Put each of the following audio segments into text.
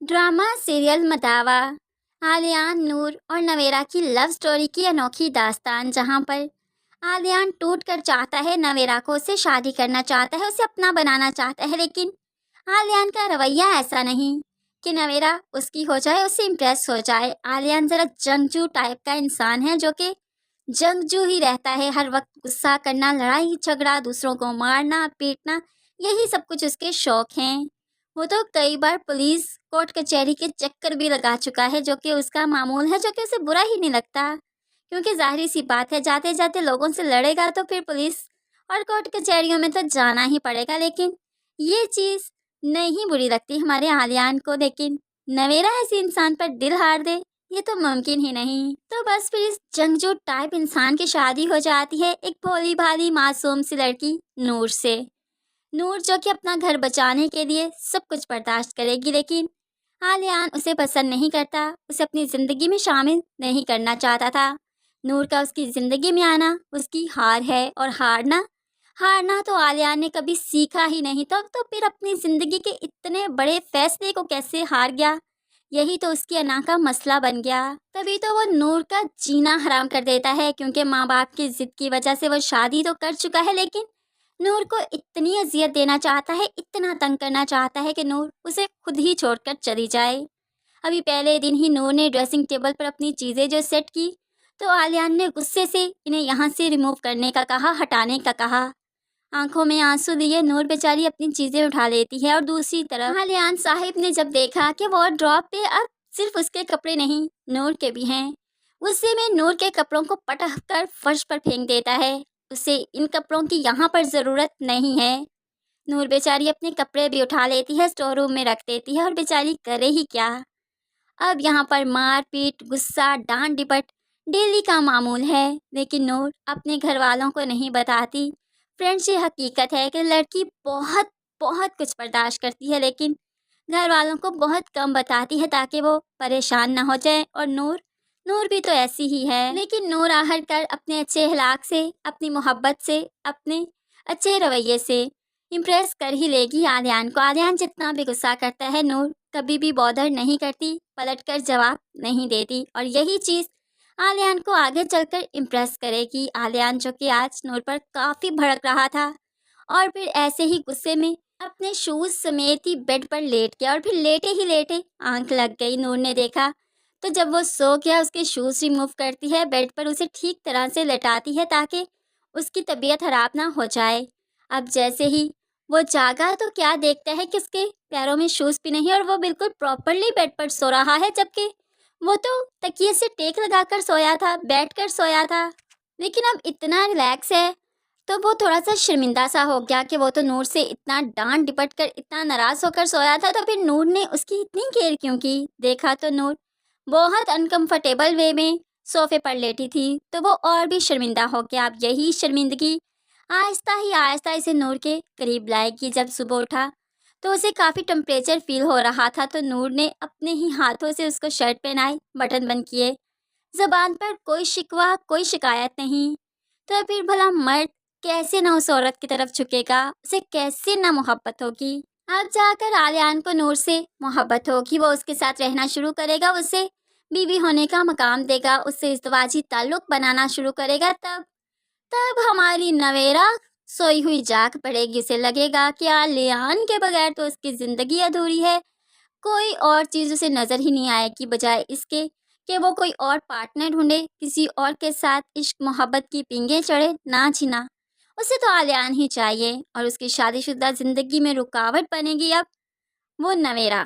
Drama serial Madawa. Aliyan, Noor और नवेरा की love story की अनोखी दास्तान, जहां पर आलियान टूट कर चाहता है नवेरा को, उससे शादी करना चाहता है, उसे अपना बनाना चाहता है। लेकिन आलियान का रवैया ऐसा नहीं कि नवेरा उसकी हो जाए, उससे इम्प्रेस हो जाए। आलियान जरा जंगजू टाइप का इंसान है, जो कि जंगजू ही रहता है। हर वक्त गुस्सा करना, लड़ाई झगड़ा, दूसरों को मारना पीटना, यही सब कुछ उसके शौक हैं। वो तो कई बार पुलिस कोर्ट कचहरी के चक्कर भी लगा चुका है, जो कि उसका मामूल है, जो कि उसे बुरा ही नहीं लगता। क्योंकि जाहिर सी बात है, जाते जाते लोगों से लड़ेगा तो फिर पुलिस और कोर्ट कचहरियों में तो जाना ही पड़ेगा। लेकिन ये चीज़ नहीं बुरी लगती हमारे आलियान को। लेकिन नवेरा ऐसे इंसान पर दिल हार दे, ये तो मुमकिन ही नहीं। तो बस फिर इस जंगजू टाइप इंसान की शादी हो जाती है एक भोली भाली मासूम सी लड़की नूर से। नूर जो कि अपना घर बचाने के लिए सब कुछ बर्दाश्त करेगी, लेकिन आलियान उसे पसंद नहीं करता, उसे अपनी ज़िंदगी में शामिल नहीं करना चाहता था। नूर का उसकी ज़िंदगी में आना उसकी हार है, और हारना हारना तो आलियान ने कभी सीखा ही नहीं। तो फिर अपनी ज़िंदगी के इतने बड़े फैसले को कैसे हार गया, यही तो उसकी अना का मसला बन गया। तभी तो वो नूर का जीना हराम कर देता है, क्योंकि माँ बाप की ज़िद की वजह से वो शादी तो कर चुका है, लेकिन नूर को इतनी अजियत देना चाहता है, इतना तंग करना चाहता है कि नूर उसे खुद ही छोड़कर चली जाए। अभी पहले दिन ही नूर ने ड्रेसिंग टेबल पर अपनी चीज़ें जो सेट की, तो आलियान ने गुस्से से इन्हें यहाँ से रिमूव करने का कहा, हटाने का कहा। आंखों में आंसू लिए नूर बेचारी अपनी चीज़ें उठा लेती है, और दूसरी तरफ आलियान साहिब ने जब देखा कि वार्डरोब पे अब सिर्फ उसके कपड़े नहीं, नूर के भी हैं, गुस्से में नूर के कपड़ों को पटक कर फर्श पर फेंक देता है। उसे इन कपड़ों की यहाँ पर ज़रूरत नहीं है। नूर बेचारी अपने कपड़े भी उठा लेती है, स्टोर रूम में रख देती है, और बेचारी करे ही क्या। अब यहाँ पर मार पीट, गुस्सा, डांट डिपट डेली का मामूल है। लेकिन नूर अपने घर वालों को नहीं बताती। फ्रेंड्स, ये हकीकत है कि लड़की बहुत बहुत कुछ बर्दाश्त करती है, लेकिन घर वालों को बहुत कम बताती है, ताकि वो परेशान ना हो जाए। और नूर नूर भी तो ऐसी ही है। लेकिन नूर आहट कर अपने अच्छे अखलाक से, अपनी मोहब्बत से, अपने अच्छे रवैये से इम्प्रेस कर ही लेगी आलियान को। आलियान जितना भी गुस्सा करता है, नूर कभी भी बॉदर नहीं करती, पलटकर जवाब नहीं देती, और यही चीज़ आलियान को आगे चलकर इम्प्रेस करेगी। आलियान जो कि आज नूर पर काफ़ी भड़क रहा था, और फिर ऐसे ही गुस्से में अपने शूज समेत ही बेड पर लेट गया, और फिर लेटे ही लेटे आंख लग गई। नूर ने देखा तो जब वो सो गया, उसके शूज रिमूव करती है, बेड पर उसे ठीक तरह से लेटाती है, ताकि उसकी तबीयत खराब ना हो जाए। अब जैसे ही वो जागा तो क्या देखता है कि उसके पैरों में शूज भी नहीं, और वो बिल्कुल प्रॉपरली बेड पर सो रहा है, जबकि वो तो तकिए से टेक लगाकर सोया था, बैठ कर सोया था। लेकिन अब इतना रिलैक्स है, तो वो थोड़ा-सा शर्मिंदा सा हो गया कि वो तो नूर से इतना डाँट डिपट कर, इतना नाराज़ होकर सोया था, तो फिर नूर ने उसकी इतनी केयर क्यों की? देखा तो नूर बहुत अनकंफर्टेबल वे में सोफ़े पर लेटी थी, तो वो और भी शर्मिंदा हो गया। अब यही शर्मिंदगी आहिस्ता ही आहिस्ता इसे नूर के करीब लाएगी। जब सुबह उठा, तो उसे काफ़ी टेम्परेचर फ़ील हो रहा था, तो नूर ने अपने ही हाथों से उसको शर्ट पहनाई, बटन बंद किए। ज़बान पर कोई शिकवा, कोई शिकायत नहीं। तो फिर भला मर्द कैसे ना उस औरत की तरफ झुकेगा, उसे कैसे ना मोहब्बत होगी। अब जाकर आलियान को नूर से मोहब्बत होगी, वो उसके साथ रहना शुरू करेगा, उसे बीवी होने का मकाम देगा, उससे इज़्दवाजी ताल्लुक़ बनाना शुरू करेगा। तब तब हमारी नवेरा सोई हुई जाग पड़ेगी। उसे लगेगा कि आलियान के बगैर तो उसकी ज़िंदगी अधूरी है। कोई और चीज़ उसे नज़र ही नहीं आएगी, बजाय इसके कि वो कोई और पार्टनर ढूंढे, किसी और के साथ इश्क मोहब्बत की पींगे चढ़े। ना जी ना, उसे तो आलियान ही चाहिए, और उसकी शादीशुदा ज़िंदगी में रुकावट बनेगी अब वो नवेरा।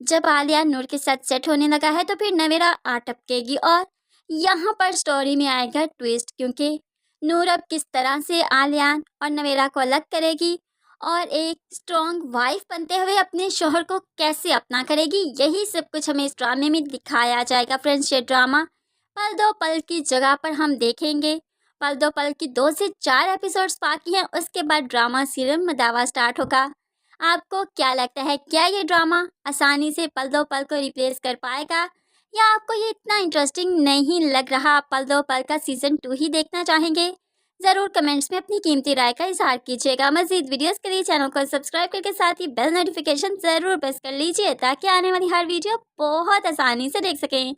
जब आलियान नूर के साथ सेट होने लगा है, तो फिर नवेरा आ टपकेगी, और यहाँ पर स्टोरी में आएगा ट्विस्ट, क्योंकि नूर अब किस तरह से आलियान और नवेरा को अलग करेगी, और एक स्ट्रॉन्ग वाइफ बनते हुए अपने शोहर को कैसे अपना करेगी, यही सब कुछ हमें इस ड्रामे में दिखाया जाएगा। फ्रेंड्स, ये ड्रामा पल दो पल की जगह पर हम देखेंगे। पल दो पल की 2 से 4 एपिसोड्स बाकी हैं, उसके बाद ड्रामा सीरियल मदावा स्टार्ट होगा। आपको क्या लगता है, क्या ये ड्रामा आसानी से पल दो पल को रिप्लेस कर पाएगा, या आपको ये इतना इंटरेस्टिंग नहीं लग रहा, पल दो पल का सीज़न 2 ही देखना चाहेंगे? ज़रूर कमेंट्स में अपनी कीमती राय का इज़हार कीजिएगा। मज़ीद वीडियोज़ के लिए चैनल को सब्सक्राइब करके साथ ही बेल नोटिफिकेशन ज़रूर प्रेस कर लीजिए ताकि आने वाली हर वीडियो बहुत आसानी से देख सकें।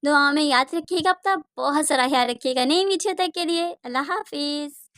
दुआओं में याद रखिएगा, अपना बहुत सारा ख्याल रखिएगा। नई वीडियो तक के लिए अल्लाह हाफिज़।